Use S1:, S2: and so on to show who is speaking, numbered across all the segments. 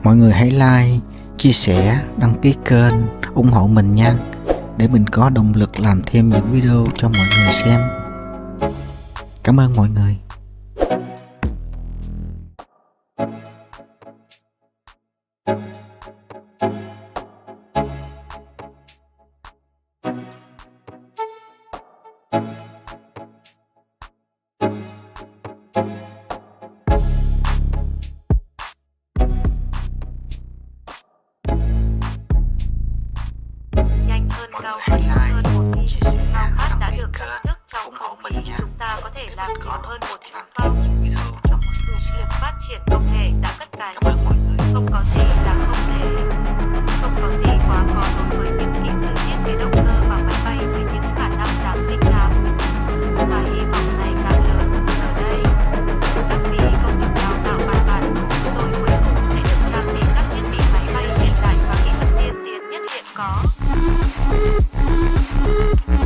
S1: Mọi người hãy like, chia sẻ, đăng ký kênh, ủng hộ mình nha, để mình có động lực làm thêm những video cho mọi người xem. Cảm ơn mọi người.
S2: Nhanh hơn cao hơn một khi khao khát đã được thưởng thức trong không khí, chúng ta có thể làm nhiều hơn một chúng phong. Việc phát triển công nghệ đã cất cánh, không có gì là không thể, không có gì quá khó đối với những kỹ sư thiết kế động cơ và máy bay với những khả năng đáng kinh ngạc. Và hy vọng này càng lớn ở đây, các phi công được đào tạo bài bản của chúng tôi cuối cùng sẽ được trang bị các thiết bị máy bay hiện đại và kỹ thuật tiên tiến nhất hiện có.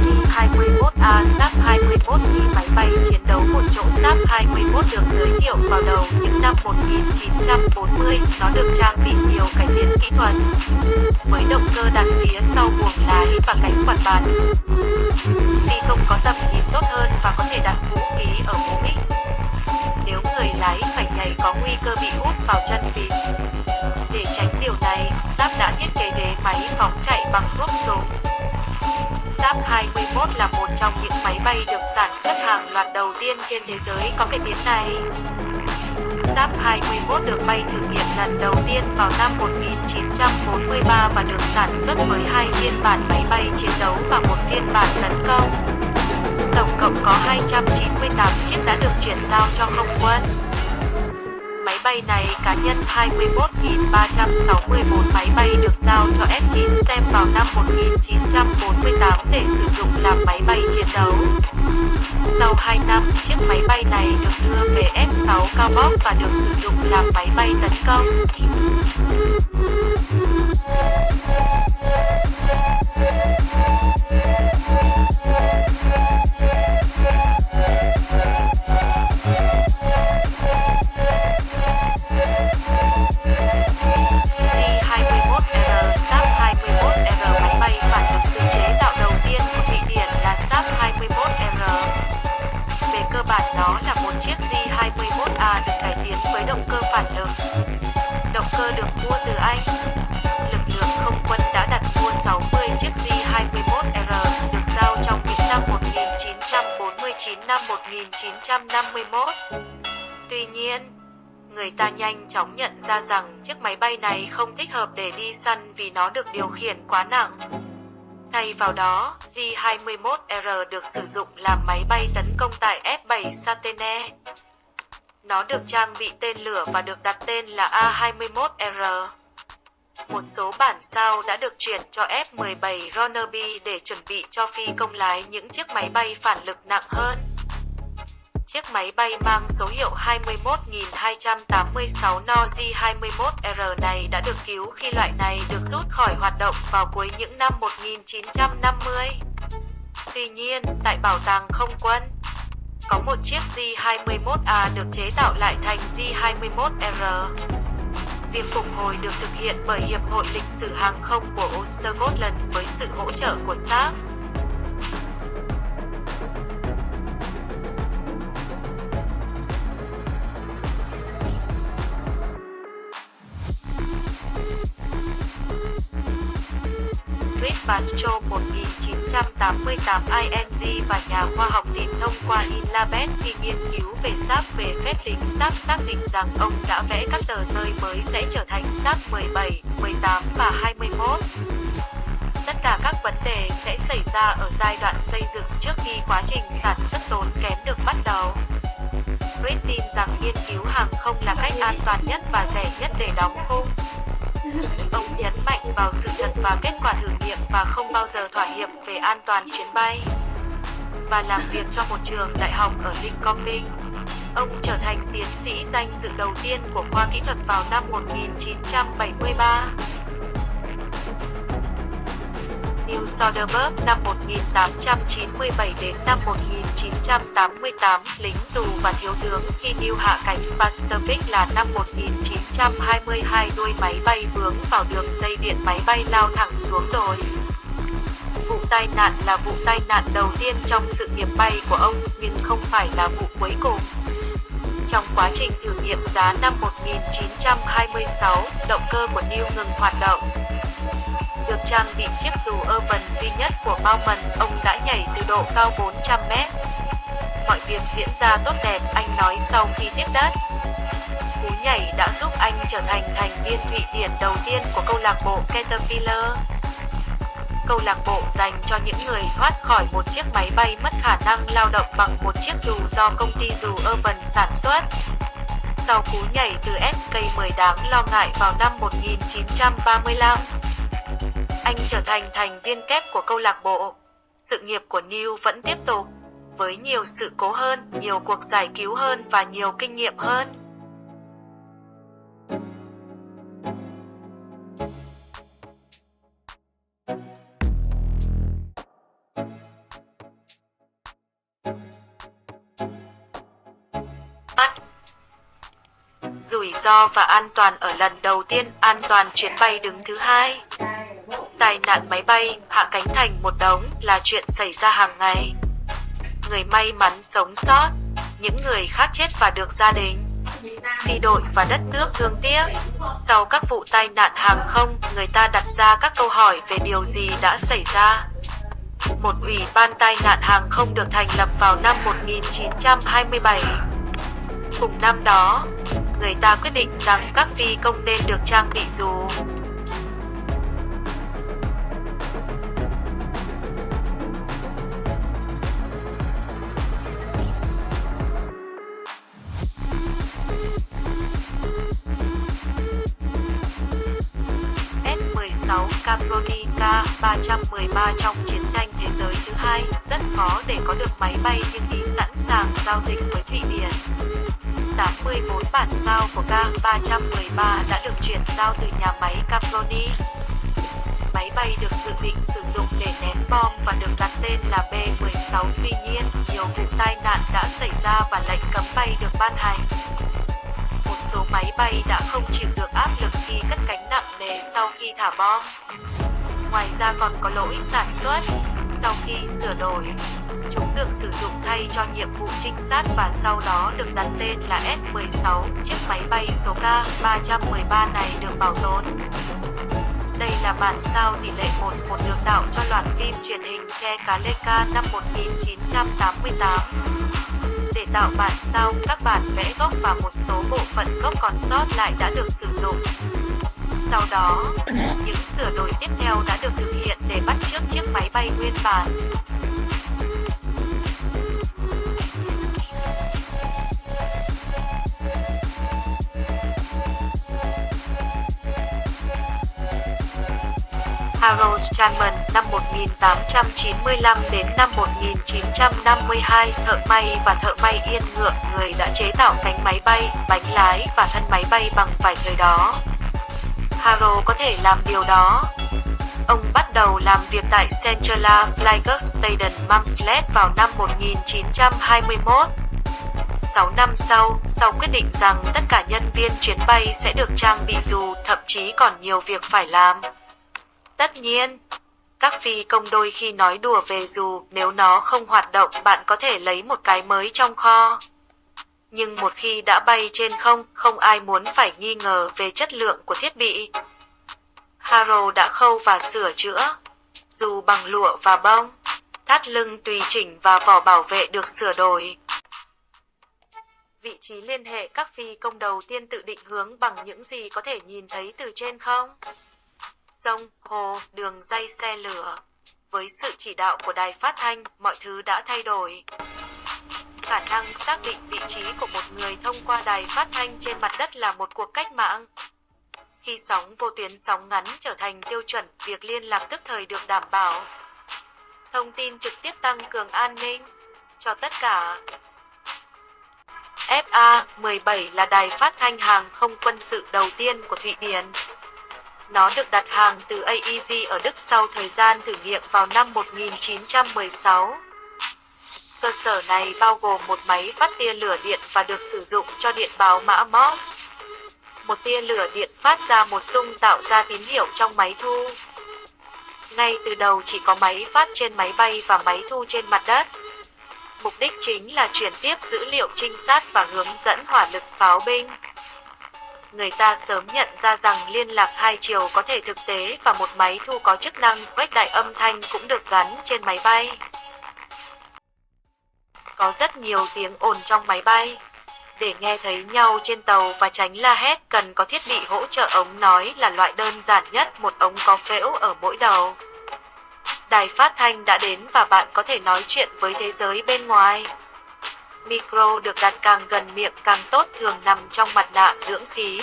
S2: J-21A SAP-21 thì máy bay chiến đấu một chỗ SAP-21 được giới thiệu vào đầu những năm 1940. Nó được trang bị nhiều cải tiến kỹ thuật, với động cơ đặt phía sau buồng lái và cánh quạt bắn. Phi công có tầm nhìn tốt hơn và có thể đặt vũ khí ở mũi. Nếu người lái phải nhảy có nguy cơ bị hút vào chân phím. Để tránh điều này, SAP đã thiết kế đế máy phóng chạy bằng thuốc súng. SAP-21 là một trong những máy bay được sản xuất hàng loạt đầu tiên trên thế giới có cải tiến này. SAP-21 được bay thử nghiệm lần đầu tiên vào năm 1943 và được sản xuất với 2 phiên bản máy bay chiến đấu và một phiên bản tấn công. Tổng cộng có 298 chiếc đã được chuyển giao cho không quân. Máy bay này cá nhân 21.364 máy bay được giao cho F-9 xem vào năm 1948 để sử dụng làm máy bay chiến đấu. Sau 2 năm, chiếc máy bay này được đưa về F-6 cao bóc và được sử dụng làm máy bay tấn công. Cơ bản nó là một chiếc J-21A được cải tiến với động cơ phản lực. Động cơ được mua từ Anh. Lực lượng không quân đã đặt mua 60 chiếc J-21R được giao trong những năm 1949 năm 1951. Tuy nhiên, người ta nhanh chóng nhận ra rằng chiếc máy bay này không thích hợp để đi săn vì nó được điều khiển quá nặng. Thay vào đó, J-21R được sử dụng làm máy bay tấn công tại F-7 Satene. Nó được trang bị tên lửa và được đặt tên là A-21R. Một số bản sao đã được chuyển cho F-17 Ronneby để chuẩn bị cho phi công lái những chiếc máy bay phản lực nặng hơn. Chiếc máy bay mang số hiệu 21.286 No J-21R này đã được cứu khi loại này được rút khỏi hoạt động vào cuối những năm 1950. Tuy nhiên, tại Bảo tàng Không quân, có một chiếc J-21A được chế tạo lại thành J-21R. Việc phục hồi được thực hiện bởi Hiệp hội Lịch sử Hàng không của Ulster Scotland với sự hỗ trợ của SAP. Bastro 1988 ING và nhà khoa học tìm thông qua Inlabet khi nghiên cứu về SAP về phép tính SAP xác định rằng ông đã vẽ các tờ rơi mới sẽ trở thành SAP 17, 18 và 21. Tất cả các vấn đề sẽ xảy ra ở giai đoạn xây dựng trước khi quá trình sản xuất tốn kém được bắt đầu. Reed tin rằng nghiên cứu hàng không là cách an toàn nhất và rẻ nhất để đóng khung. Ông nhấn mạnh vào sự thật và kết quả thử nghiệm và không bao giờ thỏa hiệp về an toàn chuyến bay. Và làm việc cho một trường đại học ở Linköping. Ông trở thành tiến sĩ danh dự đầu tiên của khoa kỹ thuật vào năm 1973. New Soderbergh năm 1897 đến năm 1988, lính dù và thiếu tướng. Khi New hạ cánh Pacific là năm 1922, đuôi máy bay vướng vào đường dây điện, máy bay lao thẳng xuống đồi. Vụ tai nạn là vụ tai nạn đầu tiên trong sự nghiệp bay của ông, nhưng không phải là vụ cuối cùng. Trong quá trình thử nghiệm giá năm 1926, động cơ của New ngừng hoạt động. Được trang bị chiếc dù Urban duy nhất của Bowman, ông đã nhảy từ độ cao 400 mét. Mọi việc diễn ra tốt đẹp, anh nói sau khi tiếp đất. Cú nhảy đã giúp anh trở thành thành viên Thụy Điển đầu tiên của câu lạc bộ Caterpillar. Câu lạc bộ dành cho những người thoát khỏi một chiếc máy bay mất khả năng lao động bằng một chiếc dù do công ty dù Urban sản xuất. Sau cú nhảy từ SK-10 đáng lo ngại vào năm 1935, anh trở thành thành viên kép của câu lạc bộ. Sự nghiệp của New vẫn tiếp tục, với nhiều sự cố hơn, nhiều cuộc giải cứu hơn và nhiều kinh nghiệm hơn. Rủi ro và an toàn ở lần đầu tiên, an toàn chuyến bay đứng thứ hai. Tai nạn máy bay, hạ cánh thành một đống là chuyện xảy ra hàng ngày. Người may mắn sống sót, những người khác chết và được gia đình, phi đội và đất nước thương tiếc. Sau các vụ tai nạn hàng không, người ta đặt ra các câu hỏi về điều gì đã xảy ra. Một ủy ban tai nạn hàng không được thành lập vào năm 1927. Cùng năm đó, người ta quyết định rằng các phi công nên được trang bị dù. S-16 Caproni K-313 trong chiến tranh thế giới thứ hai, rất khó để có được máy bay nhưng Ý sẵn sàng giao dịch với Thụy Điển. 84 bản sao của K-313 đã được chuyển giao từ nhà máy Caproni. Máy bay được dự định sử dụng để ném bom và được đặt tên là B-16. Tuy nhiên, nhiều vụ tai nạn đã xảy ra và lệnh cấm bay được ban hành. Một số máy bay đã không chịu được áp lực khi cất cánh nặng nề sau khi thả bom. Ngoài ra còn có lỗi sản xuất. Sau khi sửa đổi, chúng được sử dụng thay cho nhiệm vụ trinh sát và sau đó được đặt tên là S-16. Chiếc máy bay số K-313 này được bảo tồn. Đây là bản sao tỷ lệ 1:1 được tạo cho loạt phim truyền hình Che Cá Lê Ca năm 1988. Để tạo bản sao, các bản vẽ gốc và một số bộ phận gốc còn sót lại đã được sử dụng. Sau đó, những sửa đổi tiếp theo đã được thực hiện để bắt chước chiếc máy bay nguyên bản. Harold Strandman năm 1895 đến năm 1952, thợ may và thợ may yên ngựa, người đã chế tạo cánh máy bay, bánh lái và thân máy bay bằng vải thời đó. Harold có thể làm điều đó. Ông bắt đầu làm việc tại Central Flygsteden Mamslet vào năm 1921. 6 năm sau quyết định rằng tất cả nhân viên chuyến bay sẽ được trang bị dù, thậm chí còn nhiều việc phải làm. Tất nhiên, các phi công đôi khi nói đùa về dù, nếu nó không hoạt động bạn có thể lấy một cái mới trong kho. Nhưng một khi đã bay trên không, không ai muốn phải nghi ngờ về chất lượng của thiết bị. Harold đã khâu và sửa chữa dù bằng lụa và bông, thắt lưng tùy chỉnh và vỏ bảo vệ được sửa đổi. Vị trí liên hệ các phi công đầu tiên tự định hướng bằng những gì có thể nhìn thấy từ trên không. Sông, hồ, đường dây xe lửa. Với sự chỉ đạo của đài phát thanh, mọi thứ đã thay đổi. Khả năng xác định vị trí của một người thông qua đài phát thanh trên mặt đất là một cuộc cách mạng. Khi sóng vô tuyến sóng ngắn trở thành tiêu chuẩn, việc liên lạc tức thời được đảm bảo. Thông tin trực tiếp tăng cường an ninh cho tất cả. FA-17 là đài phát thanh hàng không quân sự đầu tiên của Thụy Điển. Nó được đặt hàng từ AEG ở Đức sau thời gian thử nghiệm vào năm 1916. Cơ sở này bao gồm một máy phát tia lửa điện và được sử dụng cho điện báo mã Morse. Một tia lửa điện phát ra một xung tạo ra tín hiệu trong máy thu. Ngay từ đầu chỉ có máy phát trên máy bay và máy thu trên mặt đất. Mục đích chính là chuyển tiếp dữ liệu trinh sát và hướng dẫn hỏa lực pháo binh. Người ta sớm nhận ra rằng liên lạc hai chiều có thể thực tế và một máy thu có chức năng khuếch đại âm thanh cũng được gắn trên máy bay. Có rất nhiều tiếng ồn trong máy bay. Để nghe thấy nhau trên tàu và tránh la hét cần có thiết bị hỗ trợ ống nói là loại đơn giản nhất, một ống có phễu ở mỗi đầu. Đài phát thanh đã đến và bạn có thể nói chuyện với thế giới bên ngoài. Micro được đặt càng gần miệng càng tốt, thường nằm trong mặt nạ dưỡng khí.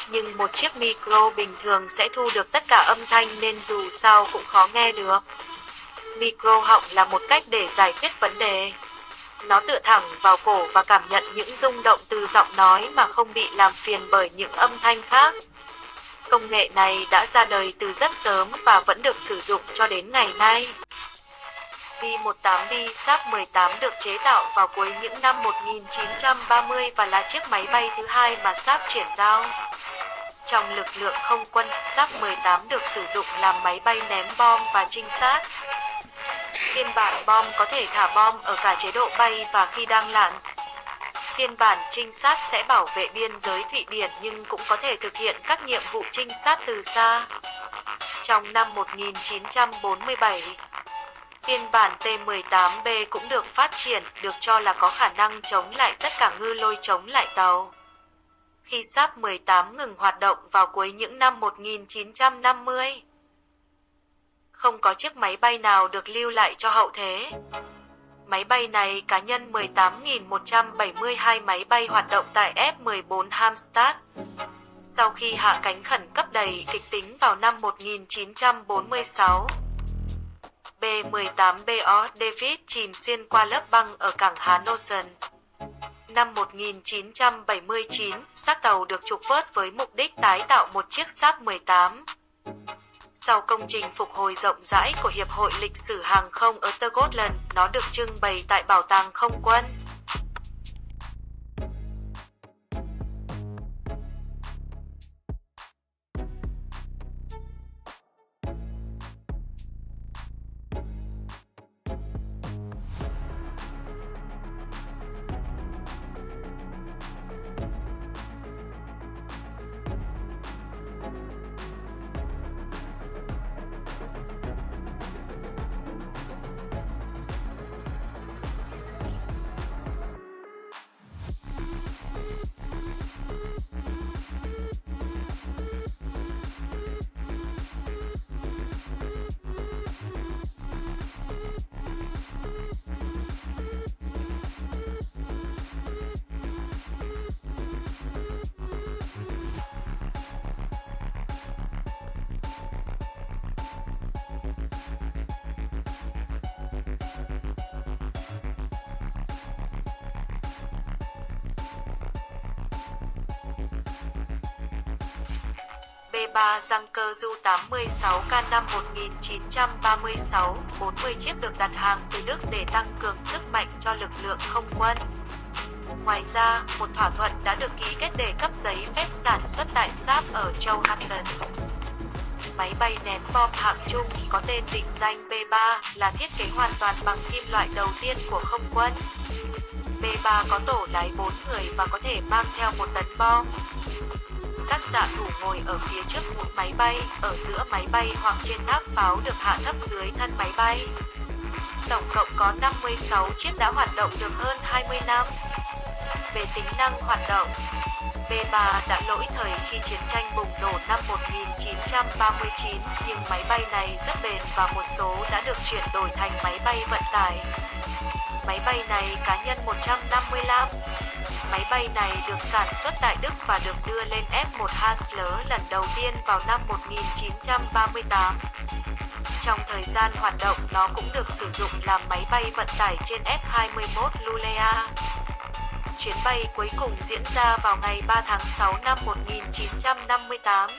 S2: Nhưng một chiếc micro bình thường sẽ thu được tất cả âm thanh nên dù sao cũng khó nghe được. Micro họng là một cách để giải quyết vấn đề. Nó tựa thẳng vào cổ và cảm nhận những rung động từ giọng nói mà không bị làm phiền bởi những âm thanh khác. Công nghệ này đã ra đời từ rất sớm và vẫn được sử dụng cho đến ngày nay. B-18B SAP-18 được chế tạo vào cuối những năm 1930 và là chiếc máy bay thứ hai mà SAP chuyển giao. Trong lực lượng không quân, SAP-18 được sử dụng làm máy bay ném bom và trinh sát. Phiên bản bom có thể thả bom ở cả chế độ bay và khi đang lặn. Phiên bản trinh sát sẽ bảo vệ biên giới Thụy Điển nhưng cũng có thể thực hiện các nhiệm vụ trinh sát từ xa. Trong năm 1947, phiên bản T-18B cũng được phát triển, được cho là có khả năng chống lại tất cả ngư lôi chống lại tàu. Khi SAP-18 ngừng hoạt động vào cuối những năm 1950, không có chiếc máy bay nào được lưu lại cho hậu thế. Máy bay này cá nhân 18.172 máy bay hoạt động tại F-14 Halmstad. Sau khi hạ cánh khẩn cấp đầy kịch tính vào năm 1946, B-18BO David chìm xuyên qua lớp băng ở cảng Hannover. Năm 1979, xác tàu được trục vớt với mục đích tái tạo một chiếc SAP-18. Sau công trình phục hồi rộng rãi của Hiệp hội Lịch sử Hàng không ở Scotland, nó được trưng bày tại Bảo tàng Không quân. B-3 Junker Ju-86K năm 1936, 40 chiếc được đặt hàng từ Đức để tăng cường sức mạnh cho lực lượng không quân. Ngoài ra, một thỏa thuận đã được ký kết để cấp giấy phép sản xuất tại SAP ở Southampton. Máy bay ném bom hạng trung có tên định danh B-3 là thiết kế hoàn toàn bằng kim loại đầu tiên của không quân. B-3 có tổ lái 4 người và có thể mang theo 1 tấn bom. Các xạ thủ ngồi ở phía trước mũi máy bay, ở giữa máy bay hoặc trên nắp pháo được hạ thấp dưới thân máy bay. Tổng cộng có 56 chiếc đã hoạt động được hơn 20 năm. Về tính năng hoạt động, B-3 đã lỗi thời khi chiến tranh bùng nổ năm 1939, nhưng máy bay này rất bền và một số đã được chuyển đổi thành máy bay vận tải. Máy bay này cá nhân 155. Máy bay này được sản xuất tại Đức và được đưa lên F1 Hasler lần đầu tiên vào năm 1938. Trong thời gian hoạt động, nó cũng được sử dụng làm máy bay vận tải trên F-21 Lulea. Chuyến bay cuối cùng diễn ra vào ngày 3 tháng 6 năm 1958.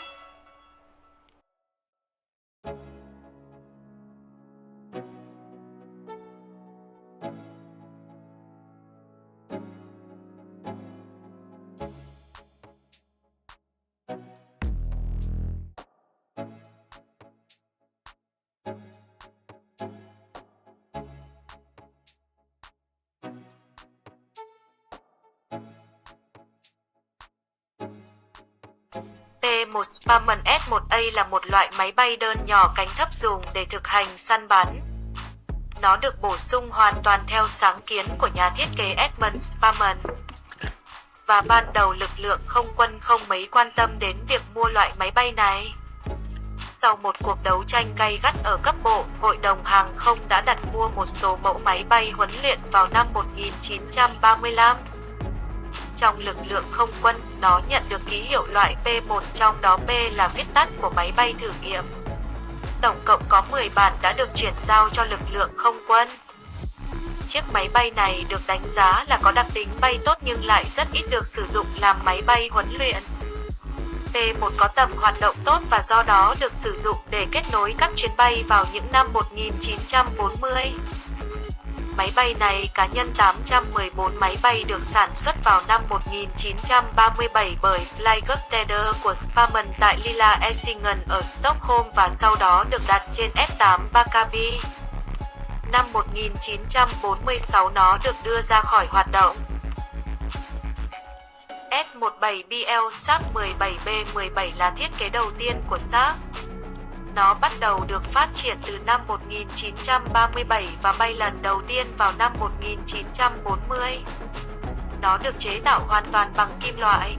S2: P-1 Sparman S-1A là một loại máy bay đơn nhỏ cánh thấp dùng để thực hành săn bắn. Nó được bổ sung hoàn toàn theo sáng kiến của nhà thiết kế Edmund Sparman. Và ban đầu lực lượng không quân không mấy quan tâm đến việc mua loại máy bay này. Sau một cuộc đấu tranh gay gắt ở cấp bộ, Hội đồng Hàng không đã đặt mua một số mẫu máy bay huấn luyện vào năm 1935. Trong lực lượng không quân, nó nhận được ký hiệu loại P-1, trong đó P là viết tắt của máy bay thử nghiệm. Tổng cộng có 10 bản đã được chuyển giao cho lực lượng không quân. Chiếc máy bay này được đánh giá là có đặc tính bay tốt nhưng lại rất ít được sử dụng làm máy bay huấn luyện. P-1 có tầm hoạt động tốt và do đó được sử dụng để kết nối các chuyến bay vào những năm 1940. Máy bay này cá nhân 814 máy bay được sản xuất vào năm 1937 bởi Flyguteder của Sparman tại Lilla Essingen ở Stockholm và sau đó được đặt trên F-8 Bakabi. Năm 1946 nó được đưa ra khỏi hoạt động. S-17BL Sharp 17B-17 là thiết kế đầu tiên của Sharp. Nó bắt đầu được phát triển từ năm 1937 và bay lần đầu tiên vào năm 1940. Nó được chế tạo hoàn toàn bằng kim loại.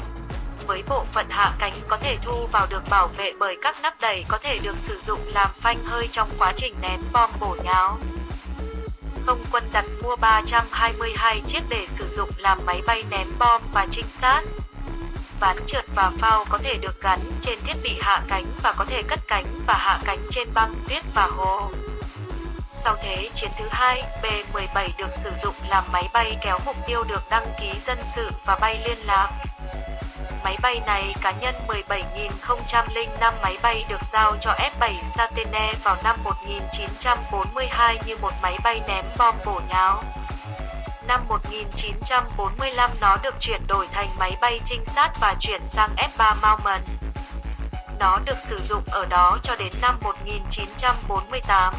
S2: Với bộ phận hạ cánh có thể thu vào được bảo vệ bởi các nắp đẩy có thể được sử dụng làm phanh hơi trong quá trình ném bom bổ nháo. Không quân đặt mua 322 chiếc để sử dụng làm máy bay ném bom và trinh sát. Ván trượt và phao có thể được gắn trên thiết bị hạ cánh và có thể cất cánh và hạ cánh trên băng tuyết và hồ. Sau Thế chiến thứ hai, B-17 được sử dụng làm máy bay kéo mục tiêu được đăng ký dân sự và bay liên lạc. Máy bay này cá nhân 17.005 máy bay được giao cho F-7 Satene vào năm 1942 như một máy bay ném bom bổ nháo. Năm 1945 nó được chuyển đổi thành máy bay trinh sát và chuyển sang F-3 Mauman. Nó được sử dụng ở đó cho đến năm 1948.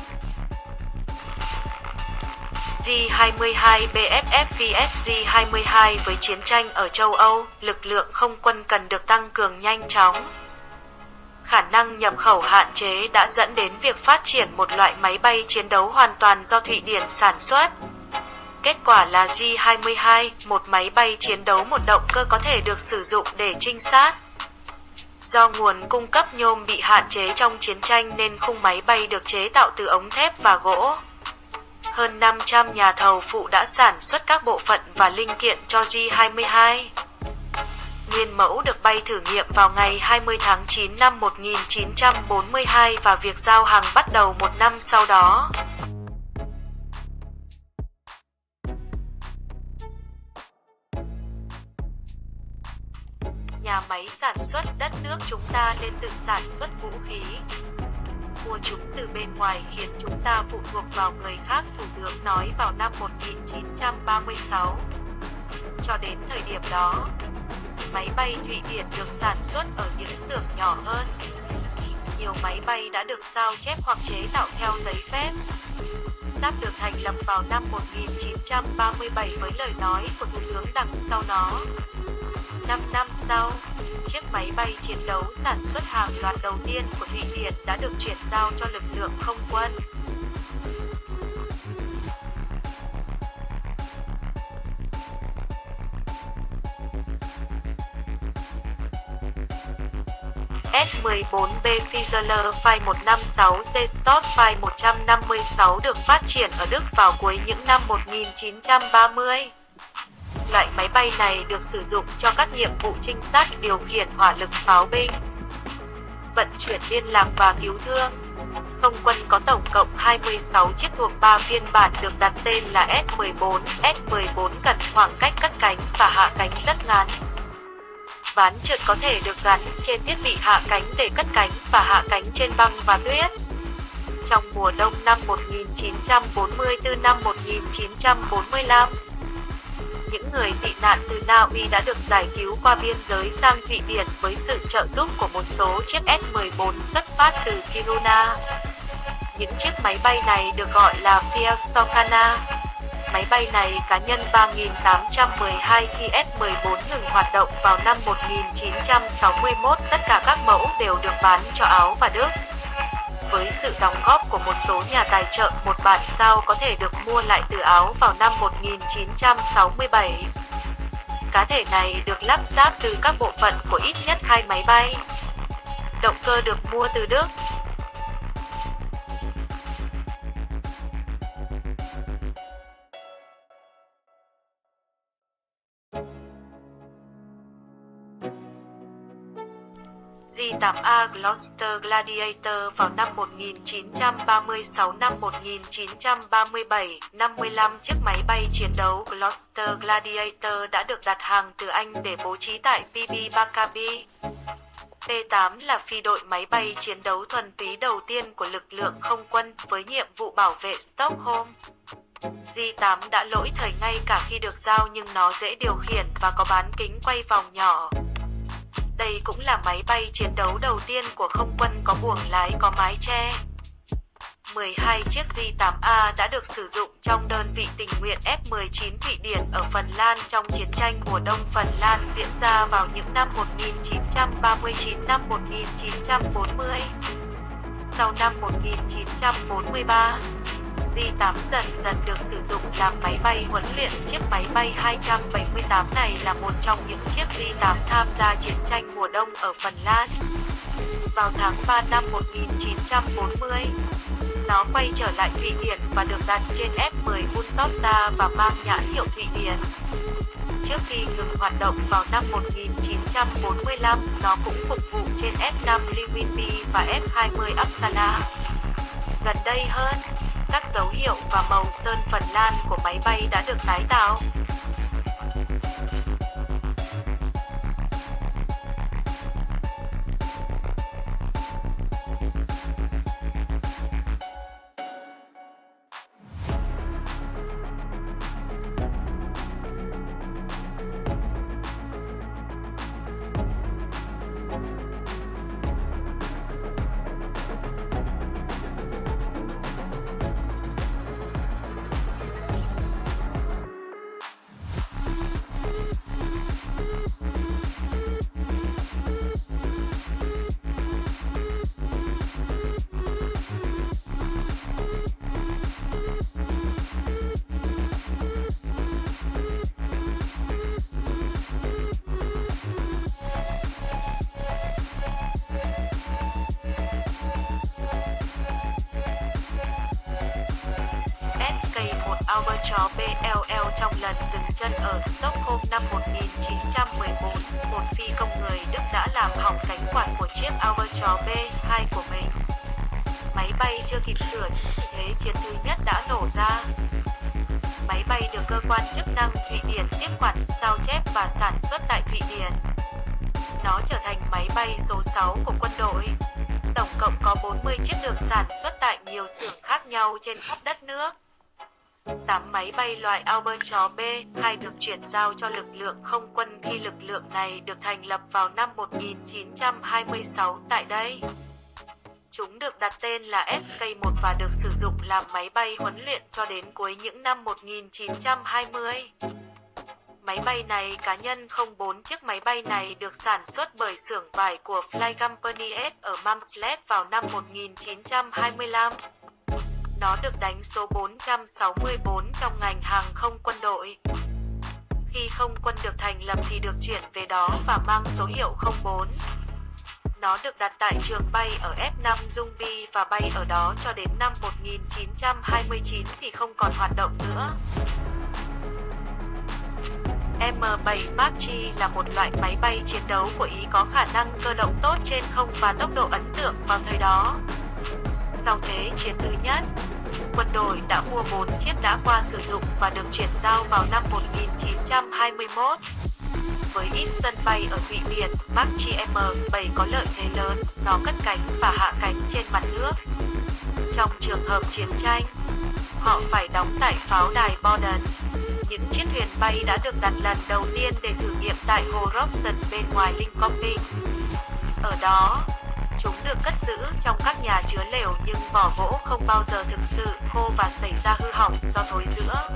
S2: J-22 BFF vs J-22 với chiến tranh ở châu Âu, lực lượng không quân cần được tăng cường nhanh chóng. Khả năng nhập khẩu hạn chế đã dẫn đến việc phát triển một loại máy bay chiến đấu hoàn toàn do Thụy Điển sản xuất. Kết quả là J-22, một máy bay chiến đấu một động cơ có thể được sử dụng để trinh sát. Do nguồn cung cấp nhôm bị hạn chế trong chiến tranh nên khung máy bay được chế tạo từ ống thép và gỗ. Hơn 500 nhà thầu phụ đã sản xuất các bộ phận và linh kiện cho J-22. Nguyên mẫu được bay thử nghiệm vào ngày 20 tháng 9 năm 1942 và việc giao hàng bắt đầu một năm sau đó. Nhà máy sản xuất đất nước chúng ta nên tự sản xuất vũ khí. Mua chúng từ bên ngoài khiến chúng ta phụ thuộc vào người khác, Thủ tướng nói vào năm 1936. Cho đến thời điểm đó, máy bay Thụy Điển được sản xuất ở những xưởng nhỏ hơn. Nhiều máy bay đã được sao chép hoặc chế tạo theo giấy phép. Sharp được thành lập vào năm 1937 với lời nói của Thủ tướng đằng sau nó. 5 năm sau, chiếc máy bay chiến đấu sản xuất hàng loạt đầu tiên của Thụy Điển đã được chuyển giao cho lực lượng không quân. S-14B Fieseler Phi 156G Stott Phi 156 được phát triển ở Đức vào cuối những năm 1930. Loại máy bay này được sử dụng cho các nhiệm vụ trinh sát, điều khiển hỏa lực pháo binh, vận chuyển liên lạc và cứu thương. Không quân có tổng cộng 26 chiếc thuộc 3 phiên bản được đặt tên là S-14. S-14 cần khoảng cách cất cánh và hạ cánh rất ngắn. Ván trượt có thể được gắn trên thiết bị hạ cánh để cất cánh và hạ cánh trên băng và tuyết. Trong mùa đông năm 1944 năm 1945, những người tị nạn từ Na Uy đã được giải cứu qua biên giới sang Thụy Điển với sự trợ giúp của một số chiếc S-14 xuất phát từ Kiruna. Những chiếc máy bay này được gọi là Fjällstockarna. Máy bay này cá nhân 3812 khi S-14 ngừng hoạt động vào năm 1961, tất cả các mẫu đều được bán cho Áo và Đức. Với sự đóng góp của một số nhà tài trợ, một bản sao có thể được mua lại từ Áo vào năm 1967. Cá thể này được lắp ráp từ các bộ phận của ít nhất 2 máy bay. Động cơ được mua từ Đức. J-8A Gloster Gladiator vào năm 1936. Năm 1937, 55 chiếc máy bay chiến đấu Gloster Gladiator đã được đặt hàng từ Anh để bố trí tại PB Maccabi. P-8 là phi đội máy bay chiến đấu thuần túy đầu tiên của lực lượng không quân với nhiệm vụ bảo vệ Stockholm. J-8 đã lỗi thời ngay cả khi được giao, nhưng nó dễ điều khiển và có bán kính quay vòng nhỏ. Đây cũng là máy bay chiến đấu đầu tiên của không quân có buồng lái có mái che. 12 chiếc J-8A đã được sử dụng trong đơn vị tình nguyện F-19 Thụy Điển ở Phần Lan trong chiến tranh mùa đông Phần Lan diễn ra vào những năm 1939-1940. Sau năm 1943, J-8 dần dần được sử dụng làm máy bay huấn luyện. Chiếc máy bay 278 này là một trong những chiếc J-8 tham gia chiến tranh mùa đông ở Phần Lan. Vào tháng 3 năm 1940, nó quay trở lại Thụy Điển và được đặt trên F-10 Buntofta và mang nhãn hiệu Thụy Điển. Trước khi ngừng hoạt động vào năm 1945, nó cũng phục vụ trên F-5 Leeuwinpi và F-20 Uppsala. Gần đây hơn, các dấu hiệu và màu sơn Phần Lan của máy bay đã được tái tạo. SK-1 Albatross BLL trong lần dừng chân ở Stockholm năm 1914, một phi công người Đức đã làm hỏng cánh quạt của chiếc Albatross B2 của mình. Máy bay chưa kịp sửa chữa thì thế chiến thứ nhất đã nổ ra. Máy bay được cơ quan chức năng Thụy Điển tiếp quản, sao chép và sản xuất tại Thụy Điển. Nó trở thành máy bay số 6 của quân đội. Tổng cộng có 40 chiếc được sản xuất tại nhiều xưởng khác nhau trên khắp đất nước. 8 máy bay loại Albatross B2 được chuyển giao cho lực lượng không quân khi lực lượng này được thành lập vào năm 1926 tại đây. Chúng được đặt tên là SK-1 và được sử dụng làm máy bay huấn luyện cho đến cuối những năm 1920. Máy bay này cá nhân 04 chiếc máy bay này được sản xuất bởi xưởng vải của Fly Company S ở Malmsted vào năm 1925. Nó được đánh số 464 trong ngành hàng không quân đội. Khi không quân được thành lập thì được chuyển về đó và mang số hiệu 04. Nó được đặt tại trường bay ở F5 Ljungby và bay ở đó cho đến năm 1929 thì không còn hoạt động nữa. M7 Bakchi là một loại máy bay chiến đấu của Ý có khả năng cơ động tốt trên không và tốc độ ấn tượng vào thời đó. Sau Thế chiến thứ nhất, quân đội đã mua 4 chiếc đã qua sử dụng và được chuyển giao vào năm 1921. Với ít sân bay ở Thụy Điển, Bakchi M7 có lợi thế lớn, nó cất cánh và hạ cánh trên mặt nước. Trong trường hợp chiến tranh, họ phải đóng tại pháo đài Borden. Những chiếc thuyền bay đã được đặt lần đầu tiên để thử nghiệm tại hồ Robson bên ngoài Linköping. Ở đó, chúng được cất giữ trong các nhà chứa lều nhưng vỏ gỗ không bao giờ thực sự khô và xảy ra hư hỏng do thối rữa.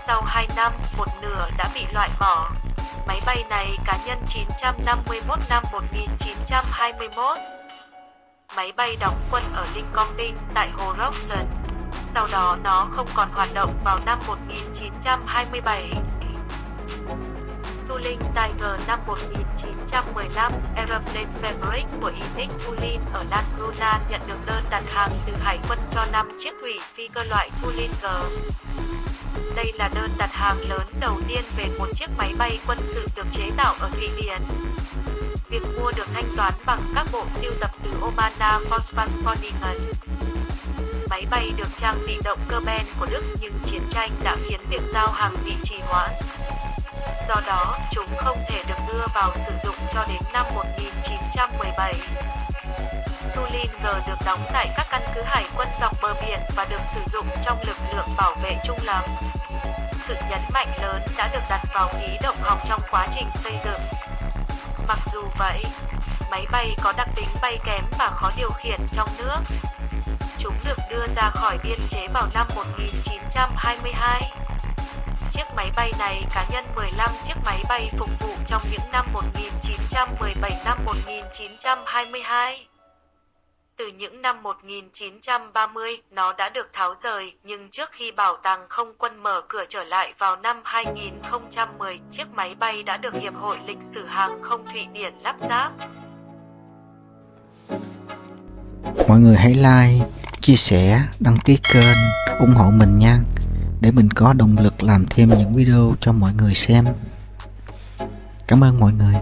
S2: Sau 2 năm, một nửa đã bị loại bỏ. Máy bay này cá nhân 951 năm 1921. Máy bay đóng quân ở Lincoln tại hồ Roxon. Sau đó nó không còn hoạt động vào năm 1927. Tuling Tiger năm 1915, Aeroplane Fabric của Inic Tulin ở Langruna nhận được đơn đặt hàng từ Hải quân cho 5 chiếc thủy phi cơ loại Tulinger. Đây là đơn đặt hàng lớn đầu tiên về một chiếc máy bay quân sự được chế tạo ở Thụy Điển. Việc mua được thanh toán bằng các bộ sưu tập từ Omana Phosphorskoningen. Máy bay được trang bị động cơ Ben của Đức nhưng chiến tranh đã khiến việc giao hàng bị trì hoãn. Do đó, chúng không thể được đưa vào sử dụng cho đến năm 1917. Tulinger được đóng tại các căn cứ hải quân dọc bờ biển và được sử dụng trong lực lượng bảo vệ trung lắm. Sự nhấn mạnh lớn đã được đặt vào khí động học trong quá trình xây dựng. Mặc dù vậy, máy bay có đặc tính bay kém và khó điều khiển trong nước. Chúng được đưa ra khỏi biên chế vào năm 1922. Chiếc máy bay này cá nhân 15 chiếc máy bay phục vụ trong những năm 1917 năm 1922. Từ những năm 1930, nó đã được tháo rời, nhưng trước khi Bảo tàng Không quân mở cửa trở lại vào năm 2010, chiếc máy bay đã được Hiệp hội Lịch sử Hàng không Thụy Điển lắp ráp.
S1: Mọi người hãy like, chia sẻ, đăng ký kênh, ủng hộ mình nha, để mình có động lực làm thêm những video cho mọi người xem. Cảm ơn mọi người.